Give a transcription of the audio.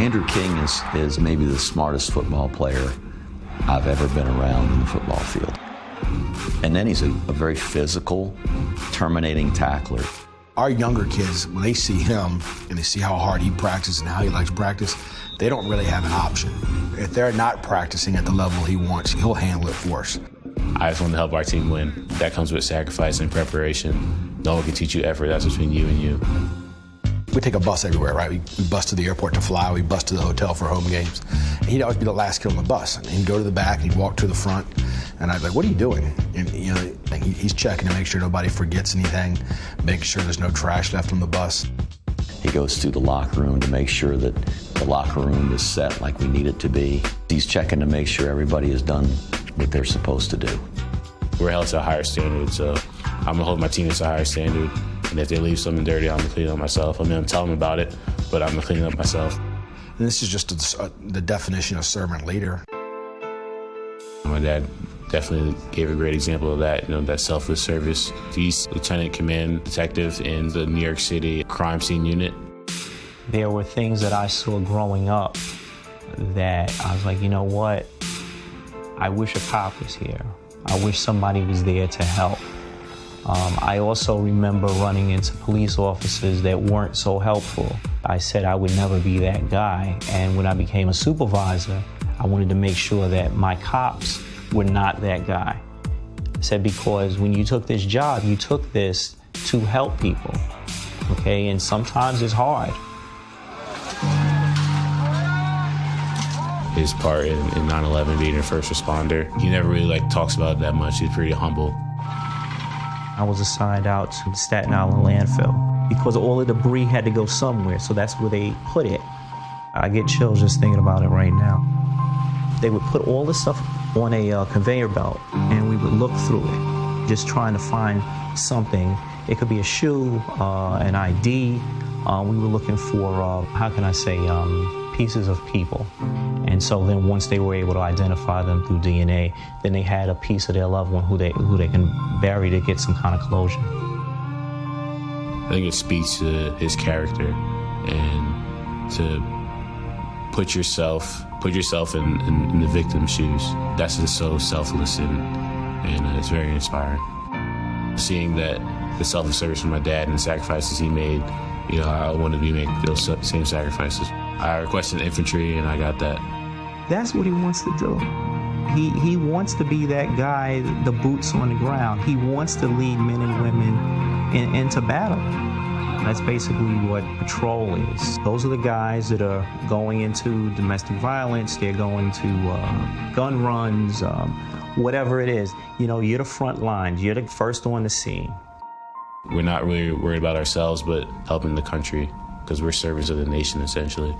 Andrew King is maybe the smartest football player I've ever been around in the football field. And then he's a very physical, terminating tackler. Our younger kids, when they see him and they see how hard he practices and how he likes practice, they don't really have an option. If they're not practicing at the level he wants, he'll handle it for us. I just want to help our team win. That comes with sacrifice and preparation. No one can teach you effort. That's between you and you. We take a bus everywhere, right? We bus to the airport to fly. We bus to the hotel for home games. And he'd always be the last kid on the bus. And he'd go to the back, and he'd walk to the front. And I'd be like, what are you doing? And, he's checking to make sure nobody forgets anything, making sure there's no trash left on the bus. He goes through the locker room to make sure that the locker room is set like we need it to be. He's checking to make sure everybody has done what they're supposed to do. We're held to a higher standard, so I'm going to hold my team to a higher standard. And if they leave something dirty, I'm going to clean it up myself. I'm going to tell them about it, but I'm going to clean it up myself. And this is just the definition of servant leader. My dad definitely gave a great example of that, that selfless service. He's lieutenant command detective in the New York City crime scene unit. There were things that I saw growing up that I was like, you know what? I wish a cop was here. I wish somebody was there to help. I also remember running into police officers that weren't so helpful. I said I would never be that guy. And when I became a supervisor, I wanted to make sure that my cops were not that guy. I said, because when you took this job, you took this to help people, okay? And sometimes it's hard. His part in 9/11 being a first responder, he never really talks about it that much. He's pretty humble. I was assigned out to the Staten Island landfill because all the debris had to go somewhere, so that's where they put it. I get chills just thinking about it right now. They would put all this stuff on a conveyor belt, and we would look through it, just trying to find something. It could be a shoe, an ID. We were looking for, pieces of people. And so then once they were able to identify them through DNA, then they had a piece of their loved one who they can bury to get some kind of closure. I think it speaks to his character and to put yourself in the victim's shoes. That's just so selfless and it's very inspiring. Seeing that the selfless service from my dad and the sacrifices he made, I wanted to make those same sacrifices. I requested infantry and I got that. That's what he wants to do. He wants to be that guy, the boots on the ground. He wants to lead men and women into battle. That's basically what patrol is. Those are the guys that are going into domestic violence, they're going to gun runs, whatever it is. You're the front lines, you're the first on the scene. We're not really worried about ourselves, but helping the country, because we're servants of the nation, essentially.